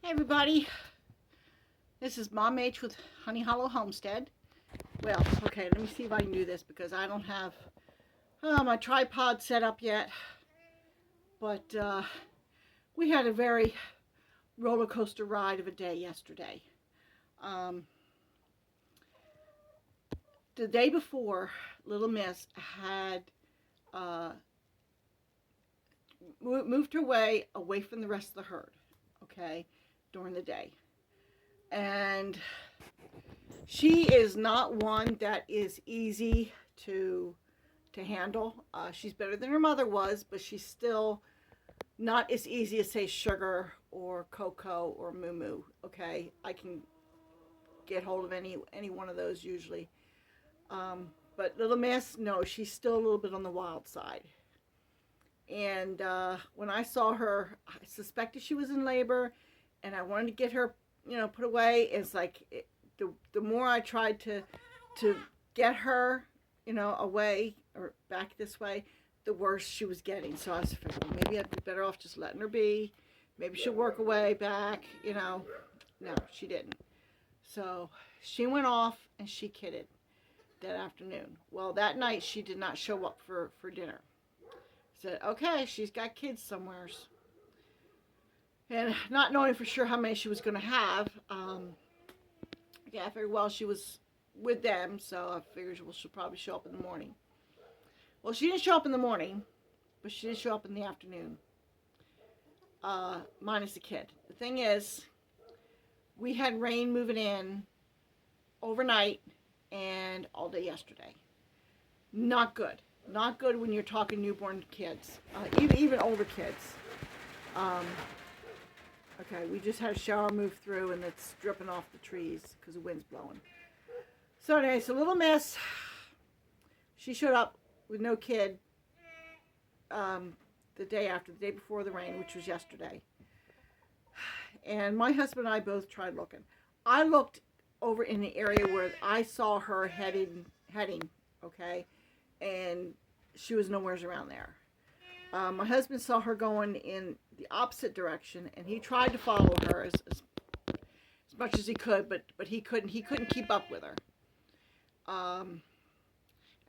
Hey everybody, this is Mom H with Honey Hollow Homestead. Well, okay, let me see if I can do this because I don't have my tripod set up yet. But we had a very roller coaster ride of a day yesterday. Um, the day before, Little Miss had uh, moved her way away from the rest of the herd, okay, during the day. And she is not one that is easy to handle. She's better than her mother was, but she's still not as easy as say Sugar or Coco or Moo Moo. Okay, I can get hold of any one of those usually. But Little Miss, no, she's still a little bit on the wild side. And when I saw her, I suspected she was in labor, and I wanted to get her, put away. It's like the more I tried to get her, away or back this way, the worse she was getting. So I was thinking, well, maybe I'd be better off just letting her be. Maybe she'll work her way back. No, she didn't. So she went off and she kidded that afternoon. Well, that night she did not show up for dinner. Said, okay, she's got kids somewheres. And not knowing for sure how many she was going to have, yeah, I figured, well, she was with them, so I figured, well, she'll probably show up in the morning. Well, she didn't show up in the morning, but she did show up in the afternoon, minus the kid. The thing is, we had rain moving in overnight and all day yesterday. Not good. Not good when you're talking newborn kids, even older kids. Okay, we just had a shower move through and it's dripping off the trees because the wind's blowing. So anyway, so Little Miss, she showed up with no kid the day before the rain, which was yesterday. And my husband and I both tried looking. I looked over in the area where I saw her heading, okay, and she was nowhere around there. My husband saw her going in the opposite direction, and he tried to follow her as much as he could, but he couldn't keep up with her. And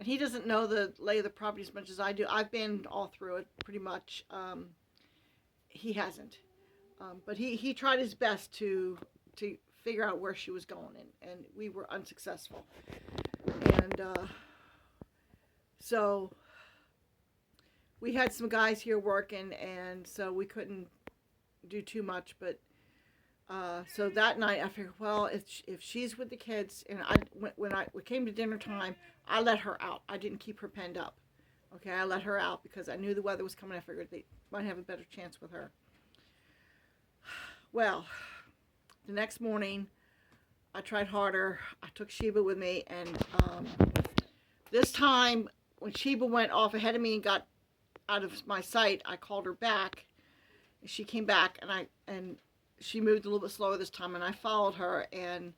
he doesn't know the lay of the property as much as I do. I've been all through it pretty much. He hasn't, but he tried his best to figure out where she was going, and we were unsuccessful. And so we had some guys here working, and so we couldn't do too much. But so that night, I figured, well, if she's with the kids, and when it came to dinner time, I let her out. I didn't keep her penned up. Okay, I let her out because I knew the weather was coming. I figured they might have a better chance with her. Well, the next morning, I tried harder. I took Sheba with me, and this time, when Sheba went off ahead of me and got out of my sight, I called her back. She came back, and she moved a little bit slower this time, and I followed her, and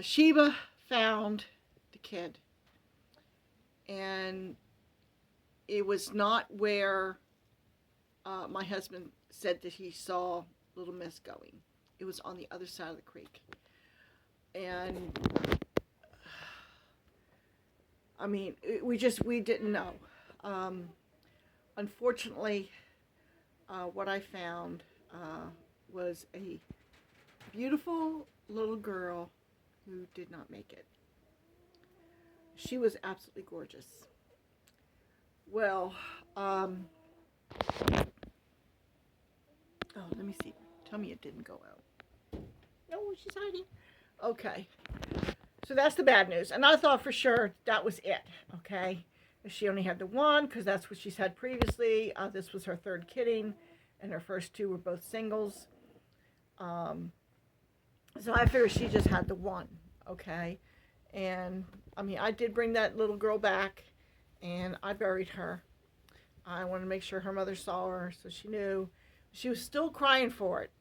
Sheba found the kid, and it was not where my husband said that he saw Little Miss going. It was on the other side of the creek, and I mean, we didn't know. Unfortunately, what I found was a beautiful little girl who did not make it. She was absolutely gorgeous. Well, oh, let me see. Tell me it didn't go out. No, she's hiding. Okay. So that's the bad news. And I thought for sure that was it, okay? She only had the one because that's what she's had previously. This was her third kidding, and her first two were both singles. So I figured she just had the one, okay? And, I mean, I did bring that little girl back, and I buried her. I wanted to make sure her mother saw her so she knew. She was still crying for it.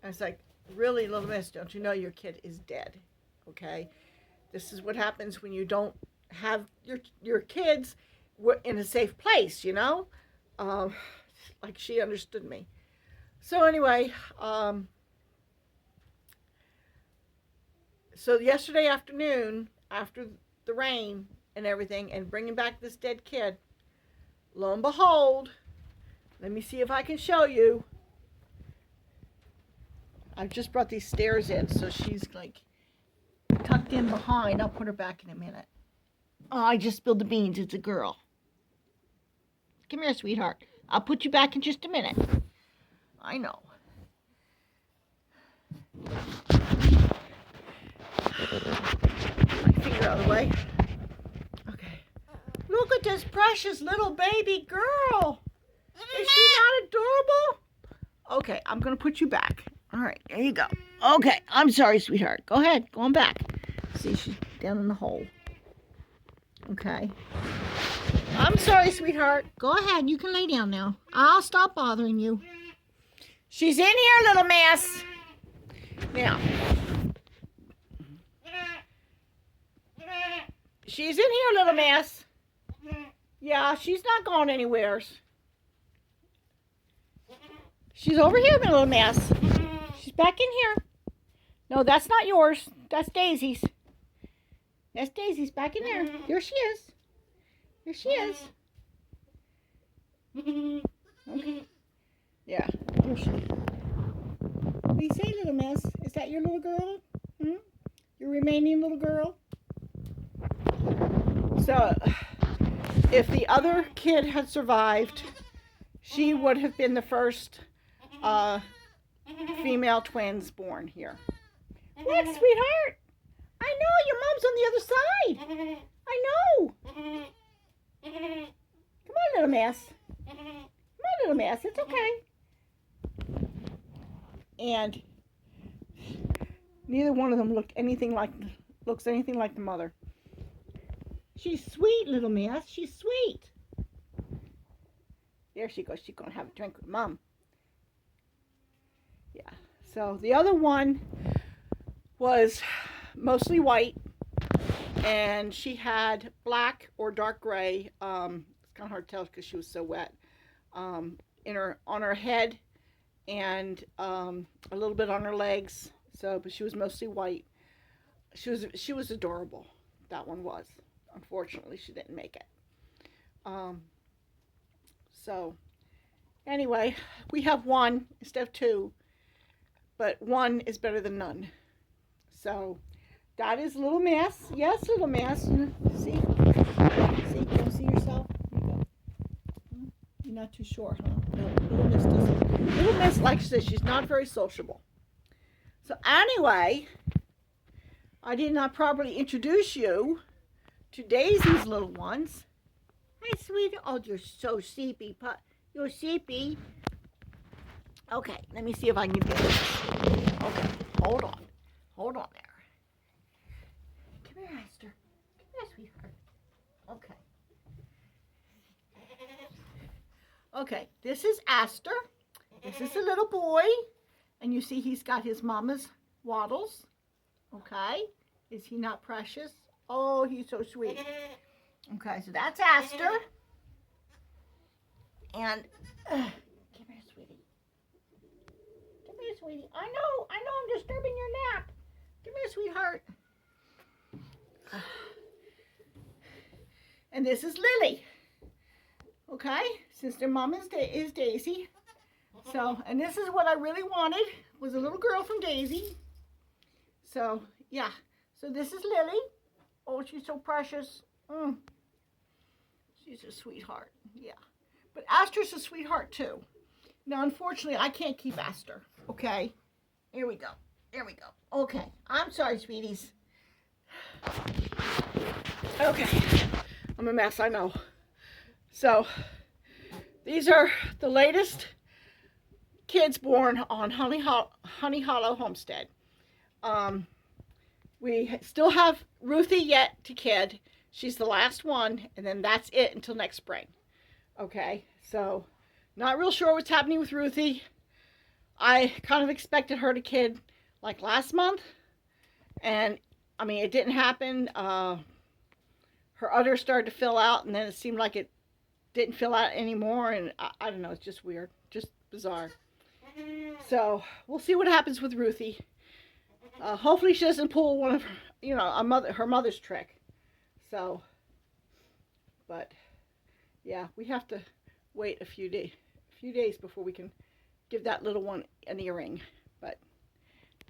I was like, really, Little Miss, don't you know your kid is dead, okay? This is what happens when you don't have your kids in a safe place, Like she understood me. So anyway, so yesterday afternoon, after the rain and everything, and bringing back this dead kid, lo and behold, let me see if I can show you. I've just brought these stairs in, so she's like tucked in behind. I'll put her back in a minute. Oh, I just spilled the beans. It's a girl. Come here, sweetheart. I'll put you back in just a minute. I know. My finger out of the way. Okay. Look at this precious little baby girl. Is she not adorable? Okay, I'm going to put you back. All right, there you go. Okay, I'm sorry, sweetheart. Go ahead. Go on back. See, she's down in the hole. Okay. I'm sorry, sweetheart. Go ahead. You can lay down now. I'll stop bothering you. She's in here, little mess. Now. She's in here, little mess. Yeah, she's not going anywhere. She's over here, my little mess. She's back in here. No, that's not yours. That's Daisy's. That's Daisy's back in there. Here she is. Here she is. Okay. Yeah. Here she is. What do you say, little mess? Is that your little girl? Your remaining little girl? So, if the other kid had survived, she would have been the first female twins born here. What, sweetheart? I know, your mom's on the other side. I know. Come on, little mess. Come on, little mess. It's okay. And neither one of them looks anything like the mother. She's sweet, little mess. She's sweet. There she goes. She's going to have a drink with Mom. Yeah. So the other one was mostly white, and she had black or dark gray. It's kind of hard to tell because she was so wet. On her head, and a little bit on her legs. So, but she was mostly white. She was adorable. That one was. Unfortunately, she didn't make it. So, anyway, we have one instead of two, but one is better than none. So, that is Little Mess. Yes, Little Mess. See? See? Can you see yourself? There you go. You're not too sure, huh? No, Little Miss doesn't. Little Miss, like she said, she's not very sociable. So, anyway, I did not properly introduce you to Daisy's little ones. Hi, sweetie. Oh, you're so sleepy. You're sleepy. Okay, let me see if I can get this. Okay, hold on. Hold on there. Come here, Esther. Come here, sweetheart. Okay. Okay, this is Astor. This is a little boy. And you see he's got his mama's waddles. Okay. Is he not precious? Oh, he's so sweet. Okay, so that's Astor. And, come here, sweetie. Come here, sweetie. I know I'm disturbing your nap. Come here, sweetheart. And this is Lily. Okay, since their mom is Daisy. So, and this is what I really wanted, was a little girl from Daisy. So, yeah. So this is Lily. Oh, she's so precious. She's a sweetheart. Yeah. But Astor's a sweetheart, too. Now, unfortunately, I can't keep Astor. Okay? Here we go. There we go. Okay. I'm sorry, sweeties. Okay. I'm a mess, I know. So, these are the latest kids born on Honey Hollow Homestead. We still have Ruthie yet to kid. She's the last one, and then that's it until next spring. Okay, so not real sure what's happening with Ruthie. I kind of expected her to kid like last month, and I mean, it didn't happen. Her udder started to fill out, and then it seemed like it didn't fill out anymore, and I don't know, it's just weird, just bizarre. So we'll see what happens with Ruthie. Hopefully she doesn't pull one of her mother's trick. So, but yeah, we have to wait a few days before we can give that little one an earring. But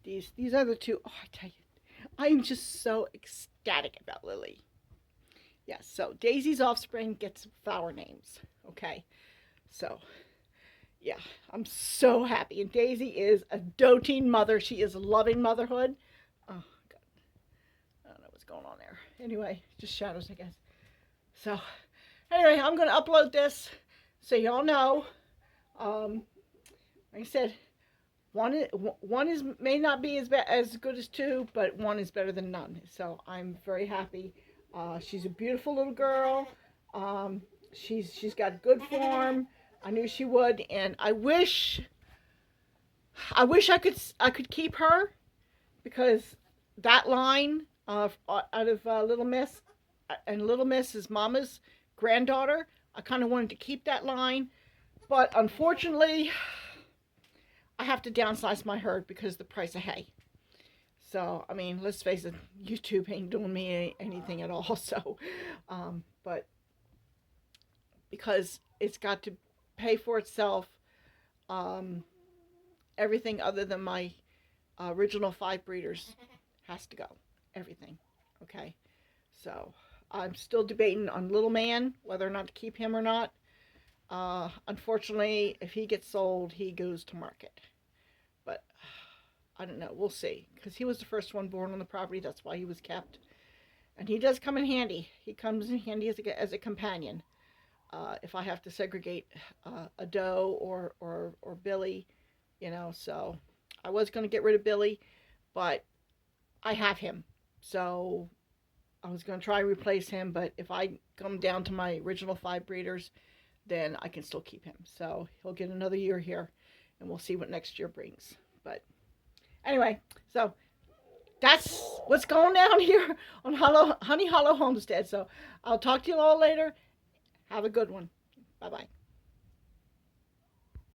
these other two, oh, I tell you, I am just so ecstatic about Lily. Yes, so Daisy's offspring gets flower names. Okay, so yeah, I'm so happy. And Daisy is a doting mother. She is loving motherhood. Oh God, I don't know what's going on there. Anyway, just shadows, I guess. So anyway, I'm gonna upload this so y'all know. Um, like I said, one is may not be as good as two, but one is better than none. So I'm very happy. She's a beautiful little girl. She's got good form. I knew she would, and I wish I could keep her, because that line of out of Little Miss, and Little Miss is Mama's granddaughter. I kind of wanted to keep that line, but unfortunately, I have to downsize my herd because of the price of hay. So, I mean, let's face it, YouTube ain't doing me anything at all. So, but because it's got to pay for itself, everything other than my original 5 breeders has to go. Everything. Okay. So, I'm still debating on Little Man, whether or not to keep him or not. Unfortunately, if he gets sold, he goes to market. But I don't know. We'll see. Because he was the first one born on the property. That's why he was kept. And he does come in handy. He comes in handy as a companion. If I have to segregate a doe or Billy, So I was going to get rid of Billy, but I have him. So I was going to try and replace him. But if I come down to my original 5 breeders, then I can still keep him. So he'll get another year here, and we'll see what next year brings. But anyway, so that's what's going down here on Honey Hollow Homestead. So I'll talk to you all later. Have a good one. Bye-bye.